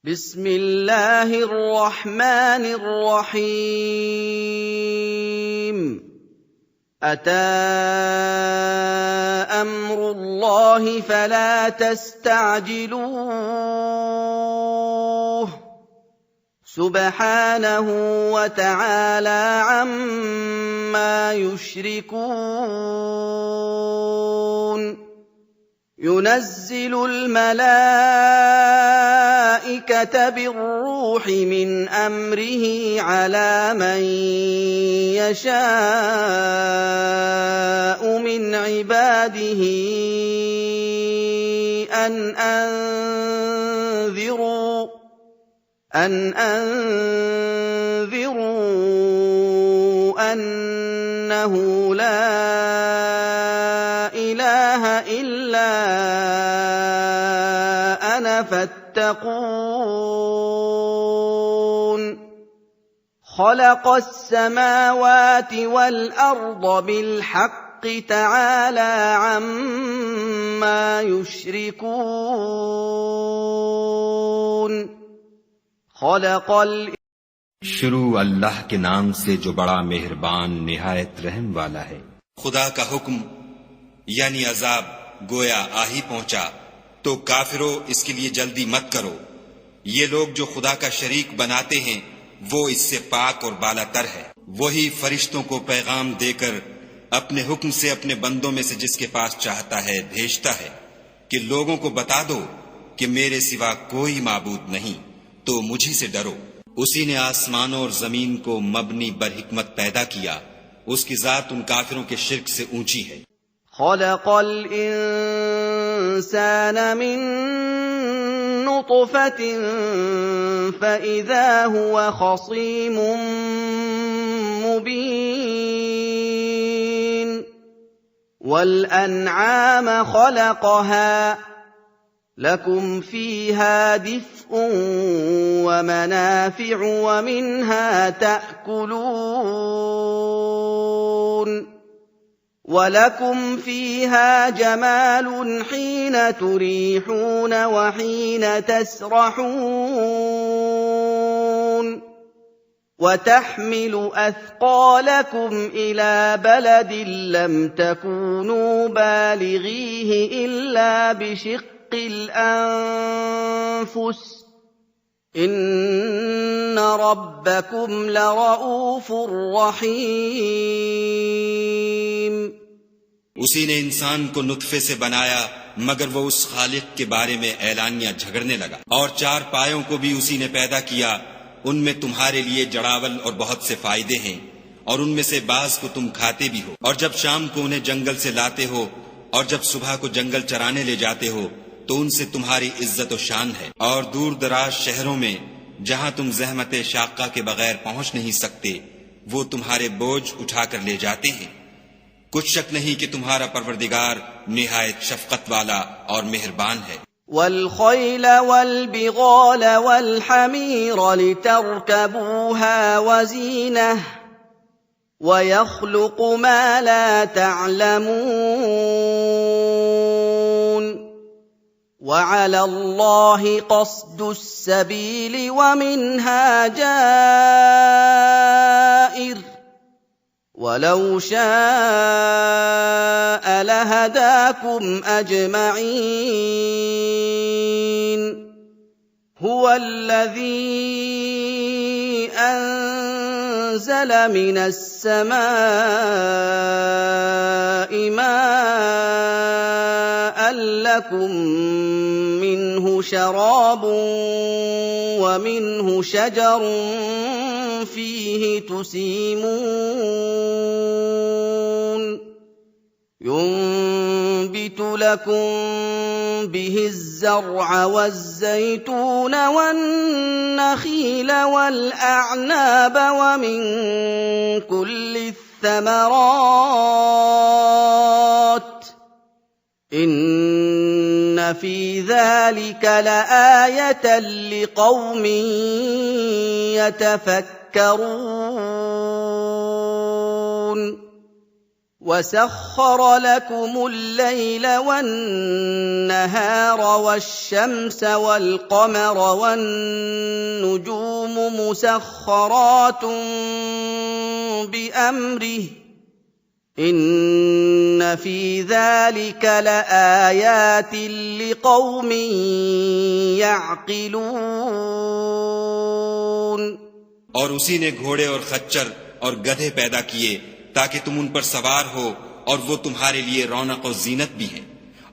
بسم الله الرحمن الرحيم أتى أمر الله فلا تستعجلوه سبحانه وتعالى عما يشركون ينزل الملائكة بالروح من أمره على من يشاء من عباده أن أنذروا أنه لا إله إلا أنا فاتقون خلق السماوات والأرض بالحق تعالى عما يشركون शुरू अल्लाह के नाम से जो बड़ा मेहरबान निहायत रहम वाला है। खुदा का हुक्म यानी अजाब गोया आ ही पहुंचा तो काफिरों इसके लिए जल्दी मत करो। ये लोग जो खुदा का शरीक बनाते हैं वो इससे पाक और बालातर है। वही फरिश्तों को पैगाम देकर अपने हुक्म से अपने बंदों में से जिसके पास चाहता है भेजता है कि लोगों को बता दो कि मेरे सिवा कोई माबूद नहीं, तो मुझी से डरो। उसी ने आसमानों और जमीन को मबनी बर हिकमत पैदा किया। उसकी जात उन काफिरों के शिर्क से ऊंची है। खलक़ल इंसान मिन नुतफ़तिन फ़इज़ा हुवा ख़सीमुम मुबीन वल अनआम खलक़हा लकुम फ़ीहा दिफ़्उन व मनाफ़िउ व मिन्हा तअकुलून वलकुम फ़ीहा जमाल हीन तुरीहून व हीन तसरहून وتحمل أثقالكم إلى بلد لم تكونوا بالغيه إلا بشق الأنفس إن ربكم لرؤوف رحيم उसी ने इंसान को नुत्फे से बनाया मगर वो उस खालिक के बारे में ऐलानिया झगड़ने लगा। और चार पायों को भी उसी ने पैदा किया। उनमें तुम्हारे लिए जड़ावल और बहुत से फायदे हैं और उनमें से बाज को तुम खाते भी हो। और जब शाम को उन्हें जंगल से लाते हो और जब सुबह को जंगल चराने ले जाते हो तो उनसे तुम्हारी इज्जत और शान है। और दूर दराज शहरों में जहां तुम ज़हमत शाक़ा के बगैर पहुंच नहीं सकते वो तुम्हारे बोझ उठाकर ले जाते हैं। कुछ शक नहीं कि तुम्हारा परवरदिगार निहायत शफकत वाला और मेहरबान है। والخيل والبغال والحمير لتركبوها وزينة ويخلق ما لا تعلمون وعلى الله قصد السبيل ومنها جائر ولو شاء لهداكم أجمعين هو الذي أنزل من السماء ماء لكم منه شراب ومنه شجر فيه تسيمون ينبت لكم به الزرع والزيتون والنخيل والأعناب ومن كل الثمرات إن في ذلك لآية لقوم يتفكرون وَسَخَّرَ لَكُمُ اللَّيْلَ وَالنَّهَارَ وَالشَّمْسَ وَالْقَمَرَ وَالنُّجُومُ مُسَخَّرَاتٌ بِأَمْرِهِ ۗ إِنَّ فِي ذَلِكَ لَآيَاتٍ لِقَوْمٍ يَعْقِلُونَ और उसी ने घोड़े और खच्चर और गधे पैदा किए ताकि तुम उन पर सवार हो, और वो तुम्हारे लिए रौनक और जीनत भी है।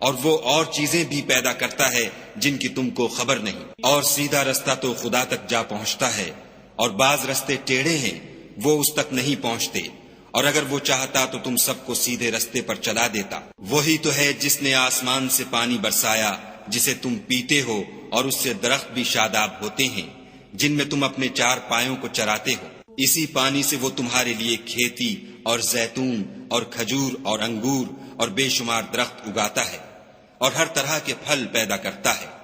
और वो और चीजें भी पैदा करता है जिनकी तुमको खबर नहीं। और सीधा रास्ता तो खुदा तक जा पहुंचता है, और बाज रास्ते टेढ़े हैं, वो उस तक नहीं पहुंचते। और अगर वो चाहता तो तुम सबको सीधे रास्ते पर चला देता। वही तो है जिसने आसमान से पानी बरसाया जिसे तुम पीते हो, और उससे दरख्त भी शादाब होते हैं जिनमें तुम अपने चार पायों को चराते हो। इसी पानी से वो तुम्हारे लिए खेती और जैतून और खजूर और अंगूर और बेशुमार दरख्त उगाता है, और हर तरह के फल पैदा करता है।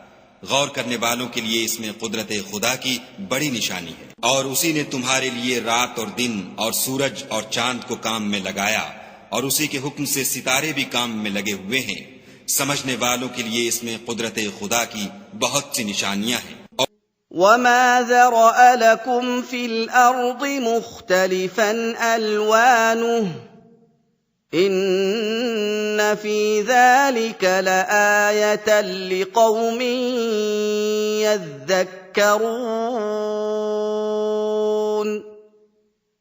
गौर करने वालों के लिए इसमें कुदरत खुदा की बड़ी निशानी है। और उसी ने तुम्हारे लिए रात और दिन और सूरज और चांद को काम में लगाया, और उसी के हुक्म से सितारे भी काम में लगे हुए हैं। समझने वालों के लिए इसमें कुदरत खुदा की बहुत सी निशानियां हैं। وَمَا ذَرَأَ لَكُمْ فِي الْأَرْضِ مُخْتَلِفًا أَلْوَانُهُ إِنَّ فِي ذَلِكَ لَآيَةً لِقَوْمٍ يَذَّكَّرُونَ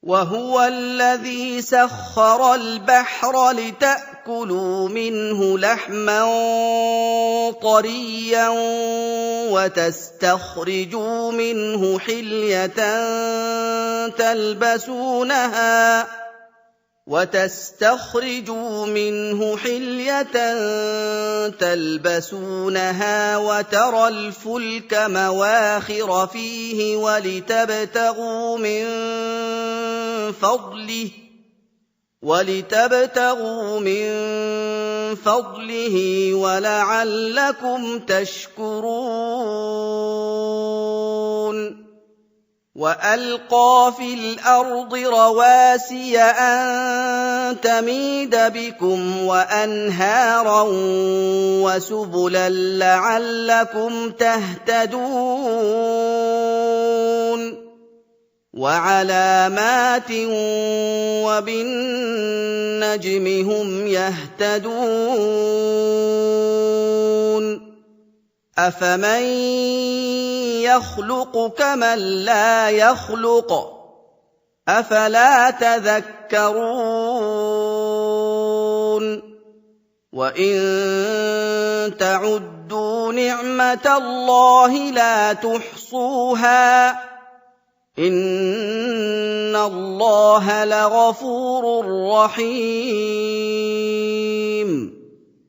وَهُوَ الَّذِي سَخَّرَ الْبَحْرَ لِتَأْكُلُوا مِنْهُ لَحْمًا طَرِيًّا وَتَسْتَخْرِجُوا مِنْهُ حِلْيَةً تَلْبَسُونَهَا وَتَرَى الْفُلْكَ مَوَاخِرَ فِيهِ وَلِتَبْتَغُوا مِن فَضْلِهِ وَلَعَلَّكُمْ تَشْكُرُونَ وَأَلْقَىٰ فِي الْأَرْضِ رَوَاسِيَ أَن تَمِيدَ بِكُمْ وَأَنْهَارًا وَسُبُلًا لَّعَلَّكُمْ تَهْتَدُونَ وَعَلَامَاتٍ وَبِالنَّجْمِ هُمْ يَهْتَدُونَ أَفَمَن يَخْلُقُ كَمَن لَّا يَخْلُقُ ۗ أَفَلَا تَذَكَّرُونَ وَإِن تَعُدُّوا نِعْمَةَ اللَّهِ لَا تُحْصُوهَا ۗ إِنَّ اللَّهَ لَغَفُورٌ رَّحِيمٌ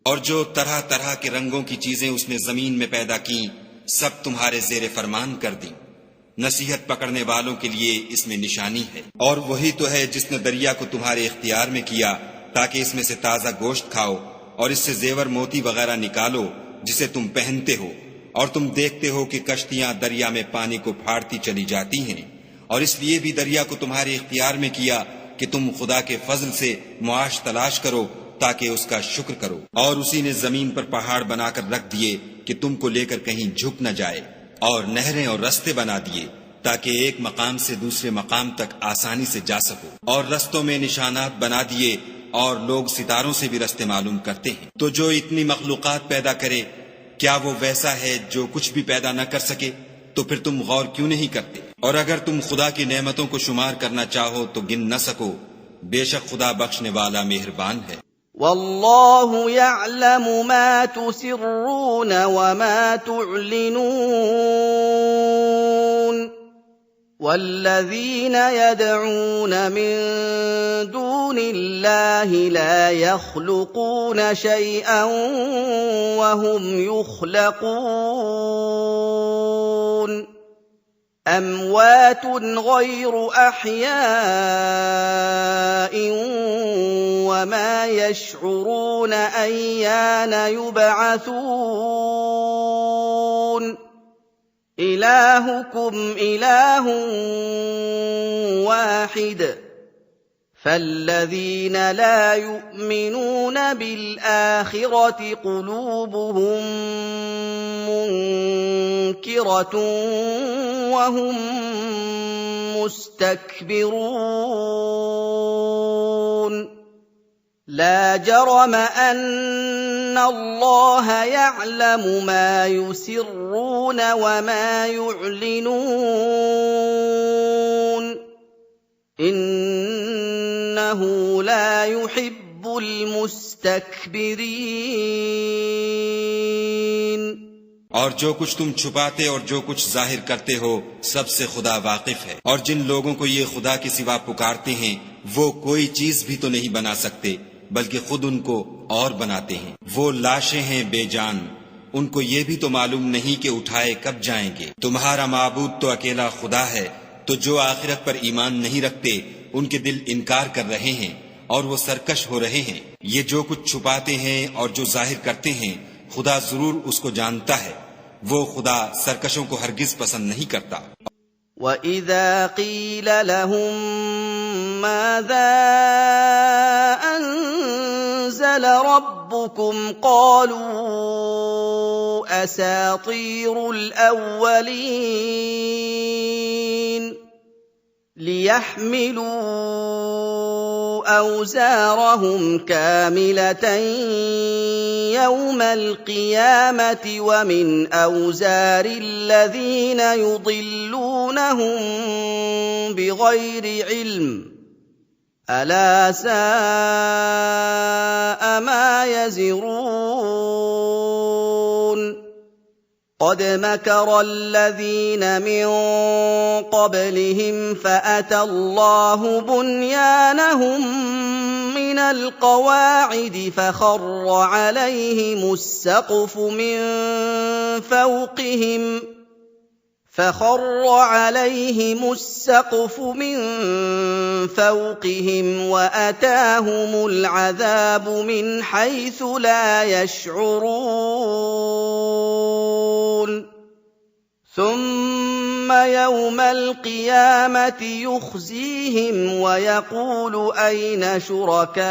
और जो तरह तरह के रंगों की चीजें उसने जमीन में पैदा की, सब तुम्हारे जेरे फरमान कर दी। नसीहत पकड़ने वालों के लिए इसमें निशानी है। और वही तो है जिसने दरिया को तुम्हारे इख्तियार में किया ताकि इसमें से ताजा गोश्त खाओ और इससे जेवर मोती वगैरह निकालो जिसे तुम पहनते हो। और तुम देखते हो कि कश्तियां दरिया में पानी को फाड़ती चली जाती हैं, और इसलिए भी दरिया को तुम्हारे इख्तियार में किया कि तुम खुदा के फजल से मुआश तलाश करो ताकि उसका शुक्र करो। और उसी ने जमीन पर पहाड़ बनाकर रख दिए कि तुमको लेकर कहीं झुक न जाए, और नहरें और रास्ते बना दिए ताकि एक मकाम से दूसरे मकाम तक आसानी से जा सको। और रस्तों में निशानात बना दिए, और लोग सितारों से भी रास्ते मालूम करते हैं। तो जो इतनी मखलूकात पैदा करे, क्या वो वैसा है जो कुछ भी पैदा न कर सके? तो फिर तुम गौर क्यों नहीं करते? और अगर तुम खुदा की नेमतों को शुमार करना चाहो तो गिन न सको। बेशक खुदा बख्शने वाला मेहरबान है। वल्लाहु यअलमु मा तुसिर्रून वमा तु'लिनून वल्लज़ीन यद'ून मिन दूनिल्लाहि ला यख़्लुक़ून शैअन वहुम युख़्लक़ून أَمْوَاتٌ غَيْرُ أَحْيَاءٍ وَمَا يَشْعُرُونَ أَيَّانَ يُبْعَثُونَ إِلَٰهُكُمْ إِلَٰهٌ وَاحِدٌ فالذين لا يؤمنون بالآخرة قلوبهم منكرة وهم مستكبرون لا جرم أن الله يعلم ما يسرون وما يعلنون إنه لا يحب المستكبرين और जो कुछ तुम छुपाते और जो कुछ जाहिर करते हो सबसे खुदा वाकिफ है। और जिन लोगों को ये खुदा के सिवा पुकारते हैं वो कोई चीज भी तो नहीं बना सकते बल्कि खुद उनको और बनाते हैं। वो लाशें हैं बेजान, उनको ये भी तो मालूम नहीं कि उठाए कब जाएंगे। तुम्हारा माबूद तो अकेला खुदा है। तो जो आखिरत पर ईमान नहीं रखते उनके दिल इनकार कर रहे हैं और वो सरकश हो रहे हैं। ये जो कुछ छुपाते हैं और जो जाहिर करते हैं खुदा जरूर उसको जानता है। वो खुदा सरकशों को हरगिज पसंद नहीं करता। وَإِذَا قِيلَ لَهُم مَّاذَا أَنزَلَ رَبُّكُمْ قَالُوا أَسَاطِيرُ الْأَوَّلِينَ لِيَحْمِلُوا أَوْزَارَهُمْ كَامِلَةً يَوْمَ الْقِيَامَةِ وَمِنْ أَوْزَارِ الَّذِينَ يُضِلُّونَهُم بِغَيْرِ عِلْمٍ أَلَا سَاءَ مَا يَزِرُونَ قَدْ مَكَرَ الَّذِينَ مِن قَبْلِهِمْ فَأَتَى اللَّهُ بُنْيَانَهُم مِّنَ الْقَوَاعِدِ فَخَرَّ عَلَيْهِمُ السَّقْفُ مِن فَوْقِهِمْ وَأَتَاهُمُ الْعَذَابُ مِنْ حَيْثُ لَا يَشْعُرُونَ ثُمَّ يَوْمَ الْقِيَامَةِ يُخْزِيهِمْ وَيَقُولُ أَيْنَ شُرَكَائِيَ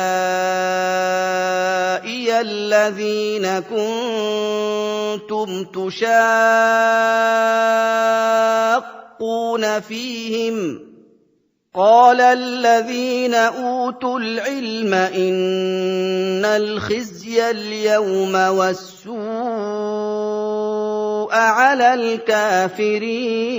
الَّذِينَ كُنتُمْ تُشَاقُّونَ فِيهِمْ قَالَ الَّذِينَ أُوتُوا الْعِلْمَ إِنَّ الْخِزْيَ الْيَوْمَ وَالسُّوءَ عَلَى الْكَافِرِينَ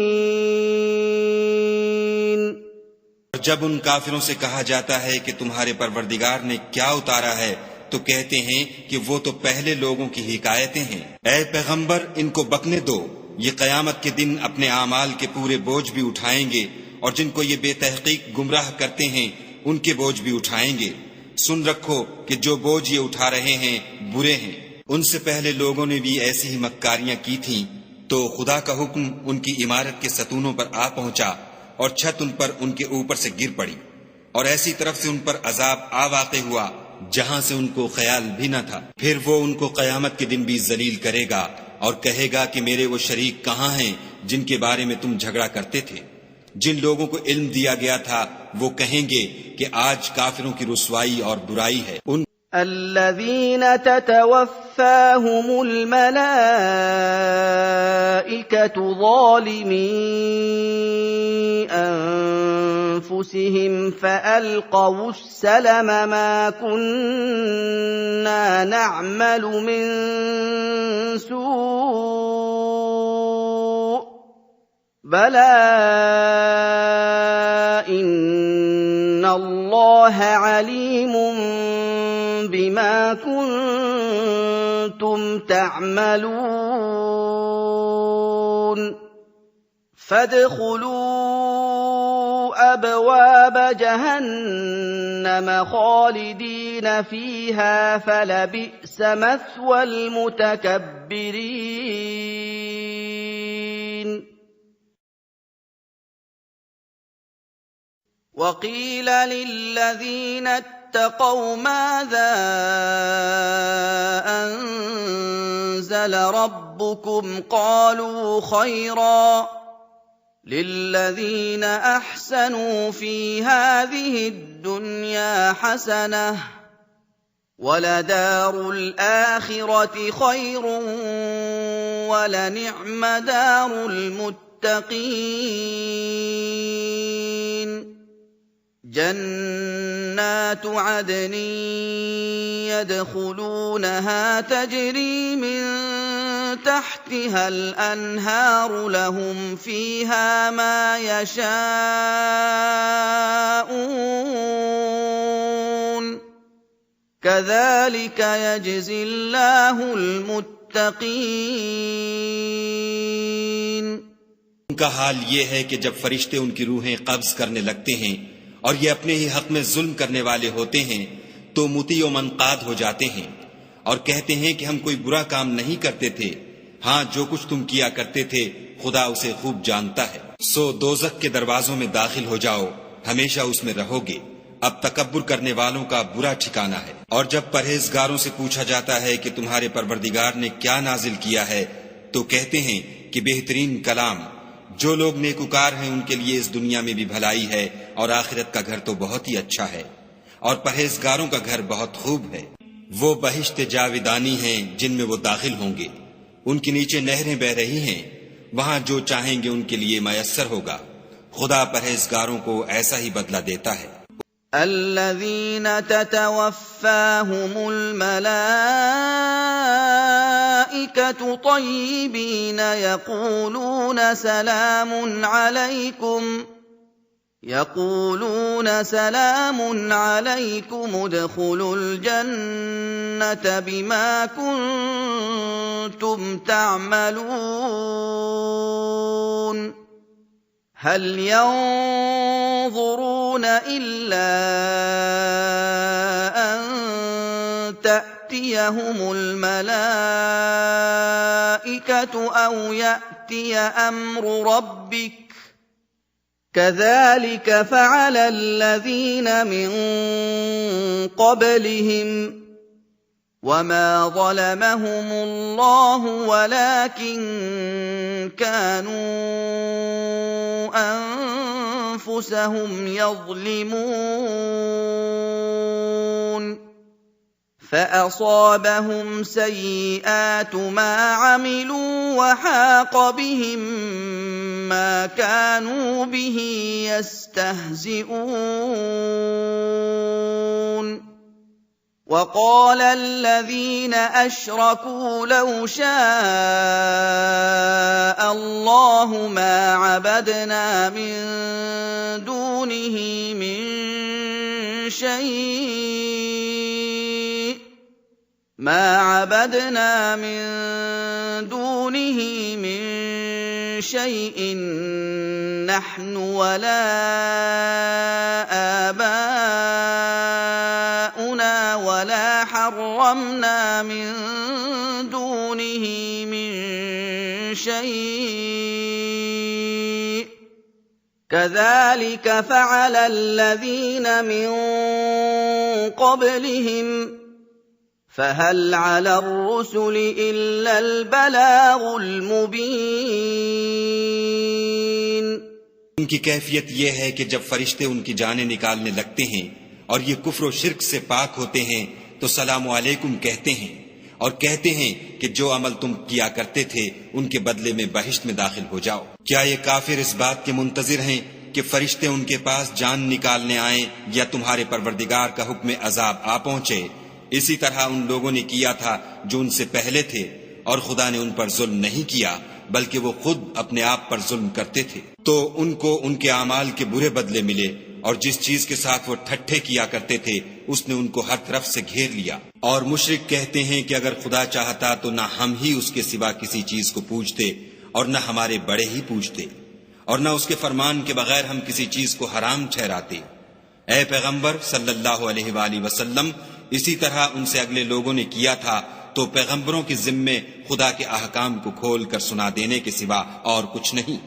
जब उन काफिरों से कहा जाता है कि तुम्हारे परवरदिगार ने क्या उतारा है तो कहते हैं कि वो तो पहले लोगों की हिकायतें हैं। ऐ पैगंबर इनको बकने दो, ये कयामत के दिन अपने आमाल के पूरे बोझ भी उठाएंगे और जिनको ये बेतहकीक गुमराह करते हैं उनके बोझ भी उठाएंगे। सुन रखो कि जो बोझ ये उठा रहे हैं बुरे हैं। उनसे पहले लोगों ने भी ऐसी ही मक्कारियां की थीं तो खुदा का हुक्म उनकी इमारत के सतूनों पर आ पहुंचा और छत उन पर उनके ऊपर से गिर पड़ी और ऐसी तरफ से उन पर अजाब आ वाक़े हुआ जहां से उनको ख्याल भी न था। फिर वो उनको कयामत के दिन भी जलील करेगा और कहेगा कि मेरे वो शरीक कहाँ हैं जिनके बारे में तुम झगड़ा करते थे। जिन लोगों को इल्म दिया गया था वो कहेंगे कि आज काफिरों की रुसवाई और बुराई है। الَّذِينَ تَتَوَفَّاهُمُ الْمَلَائِكَةُ ظَالِمِي أَنفُسِهِمْ فَأَلْقَوُا السَّلَمَ مَا كُنَّا نَعْمَلُ مِن سُوءٍ بَلَىٰ إِنَّ اللَّهَ عَلِيمٌ بِمَا كُنتُمْ تَعْمَلُونَ فَادْخُلُوا أَبْوَابَ جَهَنَّمَ خَالِدِينَ فِيهَا فَلَبِئْسَ مَثْوَى الْمُتَكَبِّرِينَ وَقِيلَ لِلَّذِينَ اتَّقَوْا مَاذَا أَنزَلَ رَبُّكُمْ قَالُوا خَيْرًا لِلَّذِينَ أَحْسَنُوا فِي هَٰذِهِ الدُّنْيَا حَسَنَةٌ ۚ وَلَدَارُ الْآخِرَةِ خَيْرٌ ۚ وَلَنِعْمَ دَارُ الْمُتَّقِينَ جَنَّاتُ عَدْنٍ يَدْخُلُونَهَا تَجْرِي مِن تَحْتِهَا الْأَنْهَارُ لَهُمْ فِيهَا مَا يَشَاءُونَ ۚ كَذَٰلِكَ يَجْزِي اللَّهُ الْمُتَّقِينَ उनका हाल ये है कि जब फरिश्ते उनकी रूहें कब्ज करने लगते हैं और ये अपने ही हक में जुल्म करने वाले होते हैं तो मुती व मनकाद हो जाते हैं और कहते हैं कि हम कोई बुरा काम नहीं करते थे। हाँ, जो कुछ तुम किया करते थे खुदा उसे खूब जानता है। सो दोज़ख के दरवाजों में दाखिल हो जाओ, हमेशा उसमें रहोगे। अब तकब्बुर करने वालों का बुरा ठिकाना है। और जब परहेजगारों से पूछा जाता है कि तुम्हारे परवरदिगार ने क्या नाजिल किया है तो कहते हैं कि बेहतरीन कलाम। जो लोग नेकुकार हैं उनके लिए इस दुनिया में भी भलाई है और आखिरत का घर तो बहुत ही अच्छा है और परहेजगारों का घर बहुत खूब है। वो बहिश्त जाविदानी हैं जिनमें वो दाखिल होंगे, उनके नीचे नहरें बह रही हैं, वहां जो चाहेंगे उनके लिए मयस्सर होगा। खुदा परहेजगारों को ऐसा ही बदला देता है। الَّذِينَ تَتَوَفَّاهُمُ الْمَلَائِكَةُ طَيِّبِينَ يَقُولُونَ سَلَامٌ عَلَيْكُمُ ادْخُلُوا الْجَنَّةَ بِمَا كُنتُمْ تَعْمَلُونَ هَلْ يَنظُرُونَ إِلَّا أَن تَأْتِيَهُمُ الْمَلَائِكَةُ أَوْ يَأْتِيَ أَمْرُ رَبِّكَ ۚ كَذَٰلِكَ فَعَلَ الَّذِينَ مِن قَبْلِهِمْ ۚ وَمَا ظَلَمَهُمُ اللَّهُ وَلَٰكِن كَانُوا أَنفُسَهُمْ يَظْلِمُونَ فَأَصَابَهُمْ سَيِّئَاتُ مَا عَمِلُوا وَحَاقَ بِهِم مَّا كَانُوا بِهِ يَسْتَهْزِئُونَ وَقَالَ الَّذِينَ أَشْرَكُوا لَوْ شَاءَ اللَّهُ مَا عَبَدْنَا مِن دُونِهِ مِن شَيْءٍ نَّحْنُ وَلَا آبَاؤُنَا وَلَا حَرَّمْنَا مِن دُونِهِ مِن شَيْءٍ ۚ كَذَٰلِكَ فَعَلَ الَّذِينَ مِن قَبْلِهِمْ ۚ فَهَلْ عَلَى الرُّسُلِ إِلَّا الْبَلَاغُ الْمُبِينُ उनकी कैफियत यह है कि जब फरिश्ते उनकी जानें निकालने लगते हैं और ये कुफ्र और शिर्क से पाक होते हैं तो सलाम अलैकुम कहते हैं और कहते हैं कि जो अमल तुम किया करते थे उनके बदले में बहिश्त में दाखिल हो जाओ। क्या ये काफिर इस बात के मुंतजिर हैं कि फरिश्ते उनके पास जान निकालने आए या तुम्हारे परवरदिगार का हुक्म अजाब आ पहुंचे? इसी तरह उन लोगों ने किया था जो उनसे पहले थे और खुदा ने उन पर जुल्म नहीं किया बल्कि वो खुद अपने आप पर जुल्म करते थे। तो उनको उनके आमाल के बुरे बदले मिले और जिस चीज के साथ वो ठट्ठे किया करते थे उसने उनको हर तरफ से घेर लिया। और मुशरिक कहते हैं कि अगर खुदा चाहता तो न हम ही उसके सिवा किसी चीज को पूजते और न हमारे बड़े ही पूजते और न उसके फरमान के बगैर हम किसी चीज को हराम ठहराते। ऐ पैगंबर सल्लल्लाहु अलैहि वसल्लम, इसी तरह उनसे अगले लोगों ने किया था तो पैगंबरों के जिम्मे खुदा के अहकाम को खोल कर सुना देने के सिवा और कुछ नहीं।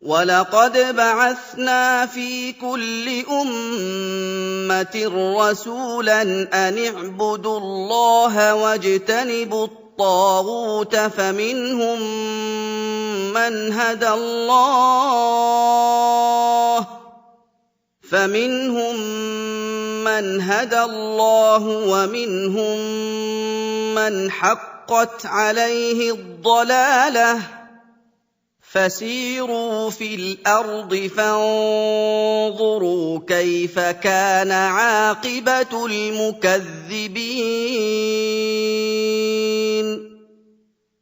وَلَقَدْ بَعَثْنَا فِي كُلِّ أُمَّةٍ رَّسُولًا أَنِ اعْبُدُوا اللَّهَ وَاجْتَنِبُوا الطَّاغُوتَ فَمِنْهُم من هدى الله فمنهم من هدى الله ومنهم من حقت عليه الضلاله فسيروا في الارض فانظروا كيف كان عاقبه المكذبين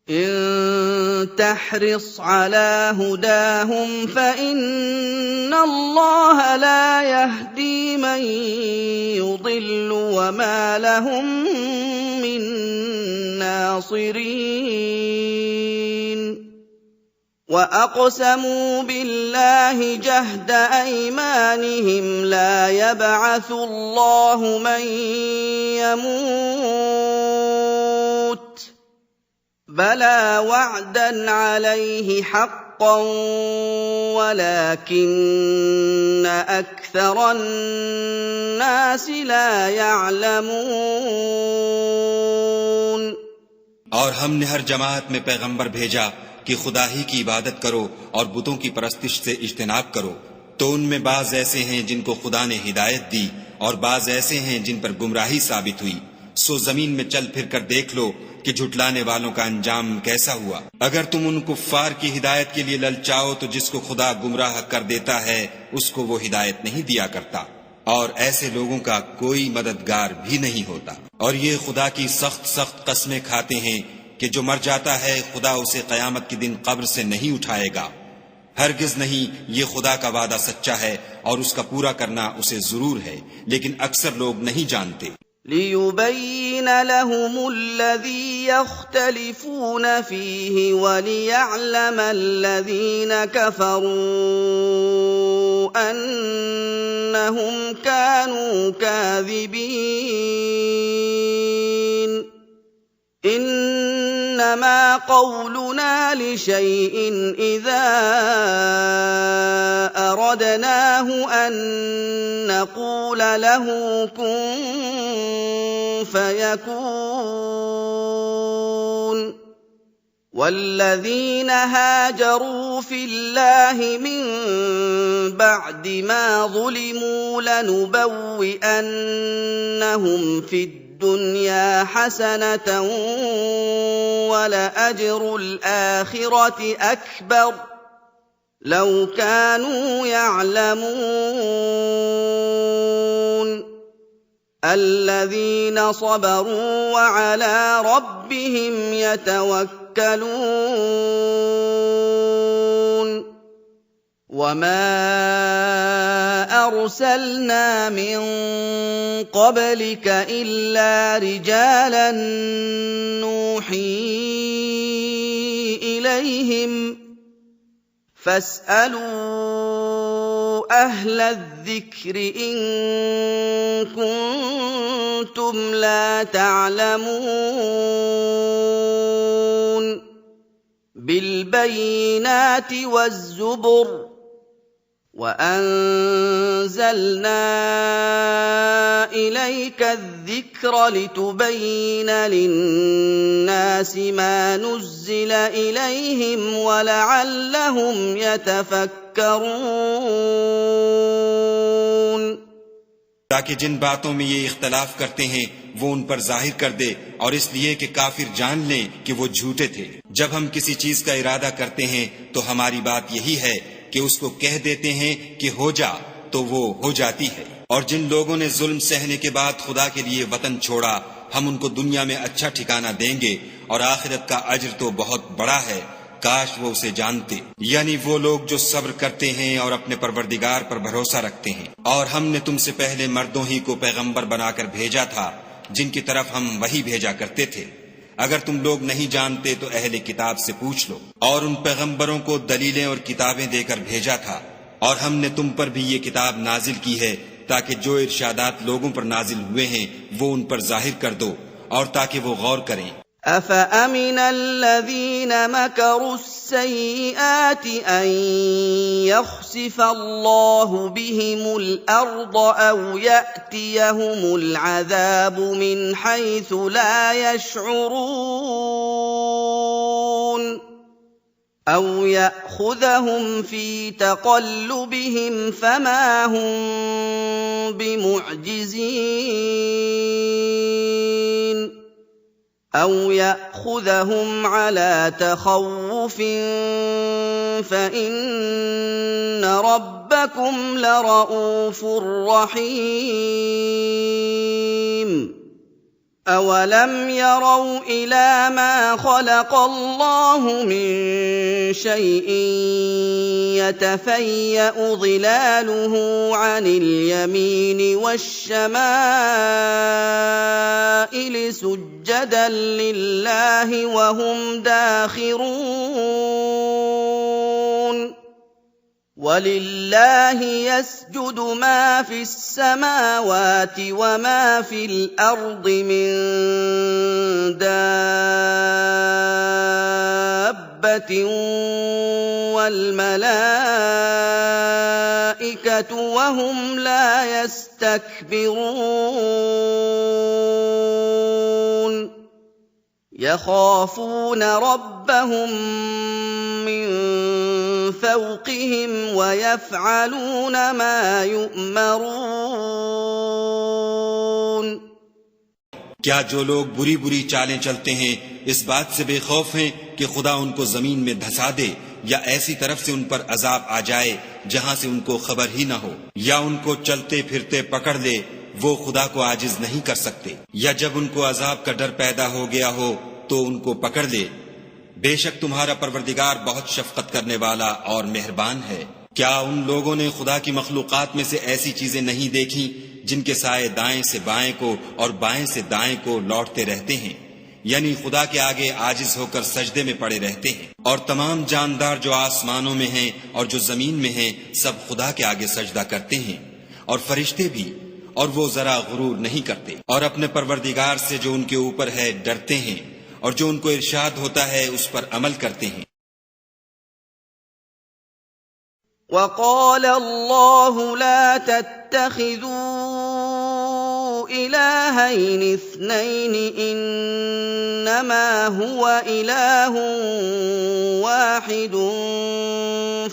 إن تحرص على هداهم فإن الله لا يهدي من يضل وما لهم من ناصرين وأقسموا بالله جهد أيمانهم لا يبعث الله من يموت بلى وعدا عليه حقا ولكن أكثر الناس لا يعلمون और हमने हर जमात में पैगंबर भेजा कि खुदा ही की इबादत करो और बुतों की परस्तिश से इज्तिनाब करो, तो उनमें बाज ऐसे हैं जिनको खुदा ने हिदायत दी और बाज ऐसे हैं जिन पर गुमराही साबित हुई। सो जमीन में चल फिर कर देख लो कि झुटलाने वालों का अंजाम कैसा हुआ। अगर तुम उन कुफ्फार की हिदायत के लिए ललचाओ तो जिसको खुदा गुमराह कर देता है उसको वो हिदायत नहीं दिया करता, और ऐसे लोगों का कोई मददगार भी नहीं होता। और ये खुदा की सख्त सख्त कस्में खाते हैं कि जो मर जाता है खुदा उसे कयामत के दिन कब्र से नहीं उठाएगा। हरगिज नहीं, ये खुदा का वादा सच्चा है और उसका पूरा करना उसे जरूर है, लेकिन अक्सर लोग नहीं जानते। लियुबय्यिन लहुमुल्लज़ी यख्तलिफून फीहि वलियअलमल्लज़ीन कफरू अन्नहुम कानू काज़िबीन। इन्नमा कौलुना लिशैइन इज़ा अरदनाहु अन नक़ूल लहु कुन फयकून। والذين هاجروا في الله من بعد ما ظلموا لنبوئنهم في الدنيا حسنة ولأجر الآخرة أكبر لو كانوا يعلمون الذين صبروا وعلى ربهم يتوكلون وما أرسلنا من قبلك إلا رجالا نوحي إليهم فاسألوا أهل الذكر إن كنتم لا تعلمون بالبينات والزبر وأنزلنا إليك الذكر لتبين للناس ما نزل إليهم ولعلهم يتفكرون ताकि जिन बातों में ये इख्तलाफ करते हैं वो उन पर जाहिर कर दे, और इसलिए कि काफिर जान लें कि वो झूठे थे। जब हम किसी चीज का इरादा करते हैं तो हमारी बात यही है कि उसको कह देते हैं कि हो जा, तो वो हो जाती है। और जिन लोगों ने जुल्म सहने के बाद खुदा के लिए वतन छोड़ा, हम उनको दुनिया में अच्छा ठिकाना देंगे और आखिरत का अज्र तो बहुत बड़ा है, काश वो उसे जानते। यानी वो लोग जो सब्र करते हैं और अपने परवरदिगार पर भरोसा रखते हैं। और हमने तुमसे पहले मर्दों ही को पैगंबर बनाकर भेजा था जिनकी तरफ हम वही भेजा करते थे। अगर तुम लोग नहीं जानते तो अहले किताब से पूछ लो। और उन पैगंबरों को दलीलें और किताबें देकर भेजा था, और हमने तुम पर भी ये किताब नाजिल की है ताकि जो इरशादात लोगों पर नाजिल हुए हैं वो उन पर जाहिर कर दो, और ताकि वो गौर करें। أفأمن الذين مكروا السيئات أن يخسف الله بهم الأرض أو يأتيهم العذاب من حيث لا يشعرون أَوْ يَأْخُذَهُمْ فِي تَقَلُّبِهِمْ فَمَا هُم بِمُعْجِزِينَ أَوْ يَأْخُذَهُمْ عَلَىٰ تَخَوُّفٍ فَإِنَّ رَبَّكُمْ لَرَءُوفٌ رَّحِيمٌ أَوَلَمْ يَرَوْا إِلَىٰ مَا خَلَقَ اللَّهُ مِن شَيْءٍ يَتَفَيَّأُ ظِلَالُهُ عَنِ الْيَمِينِ وَالشَّمَائِلِ سُجَّدًا لِّلَّهِ وَهُمْ دَاخِرُونَ وَلِلَّهِ يَسْجُدُ مَا فِي السَّمَاوَاتِ وَمَا فِي الْأَرْضِ مِن دَابَّةٍ وَالْمَلَائِكَةُ وَهُمْ لَا يَسْتَكْبِرُونَ يَخَافُونَ رَبَّهُم مِّن فَوْقِهِمْ وَيَفْعَلُونَ مَا يُؤْمَرُونَ क्या जो लोग बुरी बुरी चालें चलते हैं इस बात से बेखौफ हैं कि खुदा उनको जमीन में धंसा दे या ऐसी तरफ से उन पर अजाब आ जाए जहां से उनको खबर ही न हो, या उनको चलते फिरते पकड़ ले, वो खुदा को आजिज नहीं कर सकते, या जब उनको अजाब का डर पैदा हो गया हो तो उनको पकड़ ले। बेशक तुम्हारा परवरदिगार बहुत शफकत करने वाला और मेहरबान है। क्या उन लोगों ने खुदा की मखलूकात में से ऐसी चीजें नहीं देखी जिनके साए दाएं से बाएं को और बाएं से दाएं को लौटते रहते हैं, यानी खुदा के आगे आजिज होकर सजदे में पड़े रहते हैं। और तमाम जानदार जो आसमानों में हैं और जो जमीन में हैं सब खुदा के आगे सजदा करते हैं, और फरिश्ते भी, और वो जरा गुरूर नहीं करते, और अपने परवरदिगार से जो उनके ऊपर है डरते हैं, और जो उनको इरशाद होता है उस पर अमल करते हैं। وَقَالَ اللَّهُ لَا تَتَّخِذُوا إِلَٰهَيْنِ اثْنَيْنِ إِنَّمَا هُوَ إِلَٰهٌ وَاحِدٌ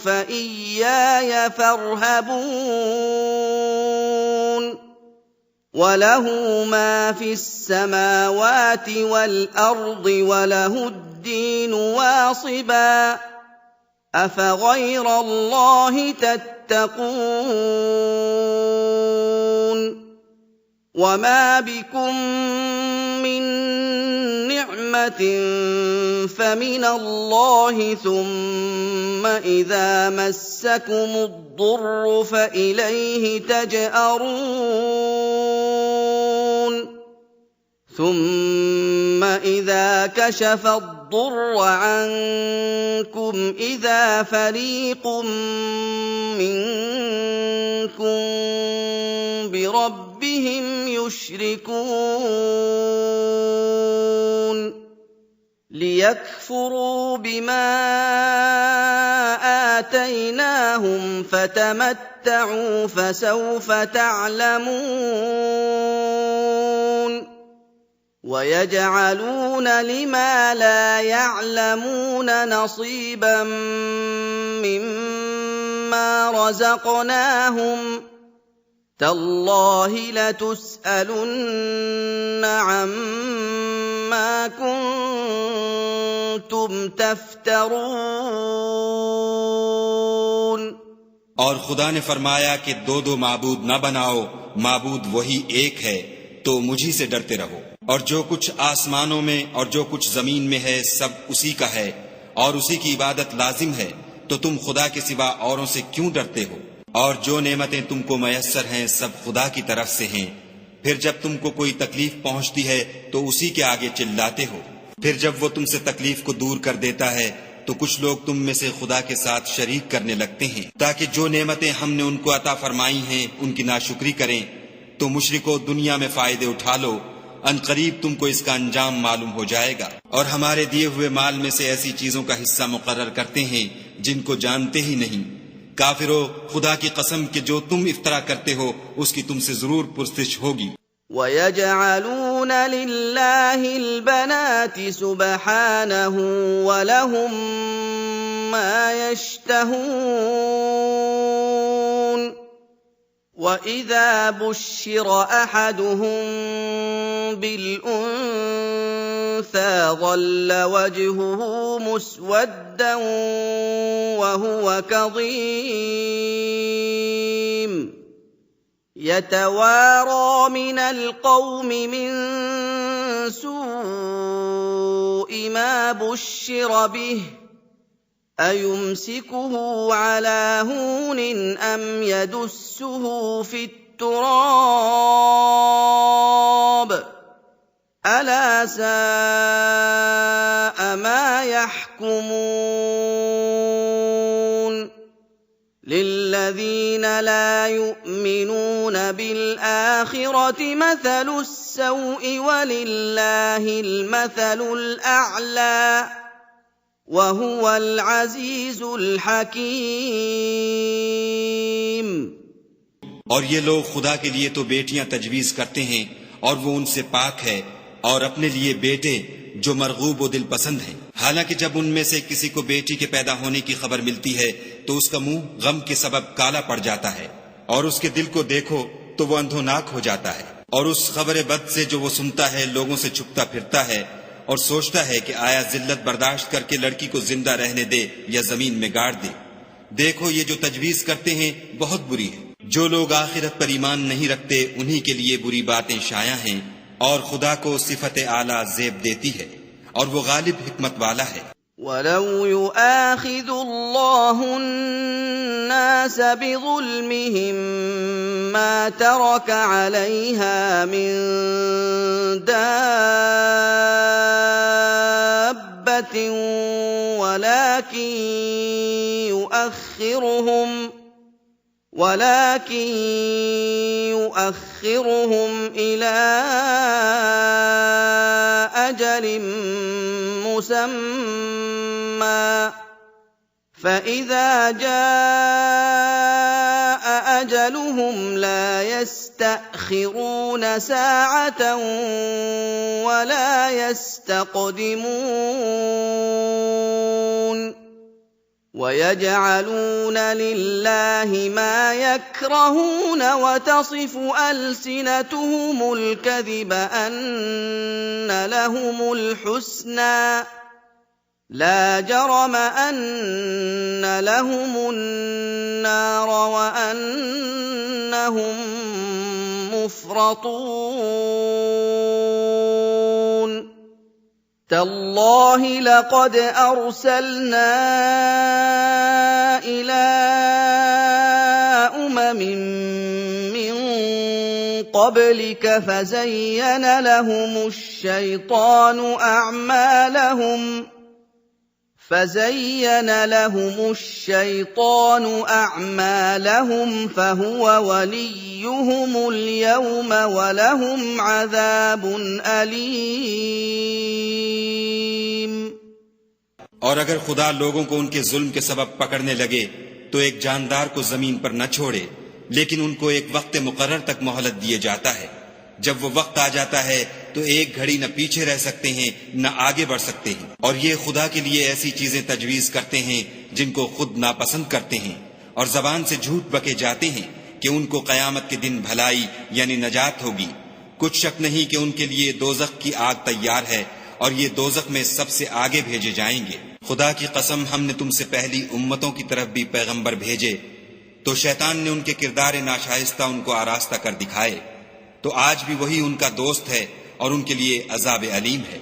فَإِيَّايَ فَارْهَبُونِ وَلَهُ مَا فِي السَّمَاوَاتِ وَالْأَرْضِ وَلَهُ الدِّينُ وَاصِبًا أَفَغَيْرَ اللَّهِ تَتَّقُونَ وَمَا بِكُم مِّن نِّعْمَةٍ فَمِنَ اللَّهِ ثُمَّ إِذَا مَسَّكُمُ الضُّرُّ فَإِلَيْهِ تَجْأَرُونَ ثُمَّ إِذَا كَشَفَ الضُّرَّ عَنكُمْ إِذَا فَرِيقٌ مِّنكُم بِرَبِّهِمْ يُشْرِكُونَ لِيَكْفُرُوا بِمَا آتَيْنَاهُمْ فَتَمَتَّعُوا فَسَوْفَ تَعْلَمُونَ وَيَجْعَلُونَ لِمَا لَا يَعْلَمُونَ نَصِيبًا مِّمَّا رَزَقْنَاهُمْ تَاللَّهِ لَتُسْأَلُنَّ عَمَّا كُنتُمْ تَفْتَرُونَ और खुदा ने फरमाया कि दो दो माबूद न बनाओ, माबूद वही एक है, तो मुझी से डरते रहो। और जो कुछ आसमानों में और जो कुछ जमीन में है सब उसी का है और उसी की इबादत लाजिम है, तो तुम खुदा के सिवा औरों से क्यों डरते हो? और जो नेमतें तुमको मयस्सर हैं सब खुदा की तरफ से हैं। फिर जब तुमको कोई तकलीफ पहुंचती है तो उसी के आगे चिल्लाते हो। फिर जब वो तुमसे तकलीफ को दूर कर देता है तो कुछ लोग तुम में से खुदा के साथ शरीक करने लगते हैं, ताकि जो नेमतें हमने उनको अता फरमाई हैं उनकी नाशुक्री करें। तो मुशरिको दुनिया में फायदे उठा लो, अनकरीब तुमको इसका अंजाम मालूम हो जाएगा। और हमारे दिए हुए माल में से ऐसी चीजों का हिस्सा मुकर्रर करते हैं जिनको जानते ही नहीं। काफिरो, खुदा की कसम कि जो तुम इफ्तरा करते हो उसकी तुमसे जरूर पुरस्तिश होगी। وَيَجْعَلُونَ لِلَّهِ الْبَنَاتِ سُبْحَانَهُ وَلَهُم ما يشتهون وإذا بشر أحدهم بالأنثى ظل وجهه مسودا وهو كظيم يتوارى من القوم من سوء ما بشر به أيمسكه على هون أم يدسه في التراب ألا ساء ما يحكمون للذين لا يؤمنون بالآخرة مثل السوء ولله المثل الأعلى وهو العزيز الحكيم। और ये लोग खुदा के लिए तो बेटियां तजवीज करते हैं और वो उनसे पाक है, और अपने लिए बेटे जो मरगूब व दिल पसंद हैं। हालांकि जब उनमें से किसी को बेटी के पैदा होने की खबर मिलती है तो उसका मुंह गम के सबब काला पड़ जाता है, और उसके दिल को देखो तो वो अंधोनाक हो जाता है। और उस खबर बद से जो वो सुनता है लोगों से छुपता फिरता है और सोचता है कि आया जिल्लत बर्दाश्त करके लड़की को जिंदा रहने दे या जमीन में गाड़ दे। देखो ये जो तजवीज करते हैं बहुत बुरी है। जो लोग आखिरत पर ईमान नहीं रखते उन्हीं के लिए बुरी बातें शाया हैं, और खुदा को सिफत आला जेब देती है और वो गालिब हिकमत वाला है। वलौ युआखिदुल्लाहु अन्नास बिज़ुल्मिहिम मा तरक अलैहा मिन दाब्बतिन वलाकिन युअख्खिरुहुम इला अजलिन मुसम्मा فإذا جاء أجلهم لا يستأخرون ساعة ولا يستقدمون ويجعلون لله ما يكرهون وتصف ألسنتهم الكذب أن لهم الحسنى لا جرم أن لهم النار وأنهم مفرطون تالله لقد أرسلنا إلى أمم من قبلك فزين لهم الشيطان أعمالهم فهو وليهم اليوم ولهم عذاب أليم। और अगर खुदा लोगों को उनके जुल्म के सबब पकड़ने लगे तो एक जानदार को जमीन पर न छोड़े, लेकिन उनको एक वक्त मुकर्रर तक मोहलत दिए जाता है। जब वो वक्त आ जाता है तो एक घड़ी न पीछे रह सकते हैं न आगे बढ़ सकते हैं। और ये खुदा के लिए ऐसी चीजें तजवीज करते हैं जिनको खुद नापसंद करते हैं, और जबान से झूठ बके जाते हैं कि उनको कयामत के दिन भलाई यानी नजात होगी। कुछ शक नहीं कि उनके लिए दोजख की आग तैयार है, और ये दोजख में सबसे आगे भेजे जाएंगे। खुदा की कसम, हमने तुमसे पहली उम्मतों की तरफ भी पैगंबर भेजे, तो शैतान ने उनके किरदार नाशाइस्ता उनको आरास्ता कर दिखाए, तो आज भी वही उनका दोस्त है और उनके लिए अजाब अलीम है।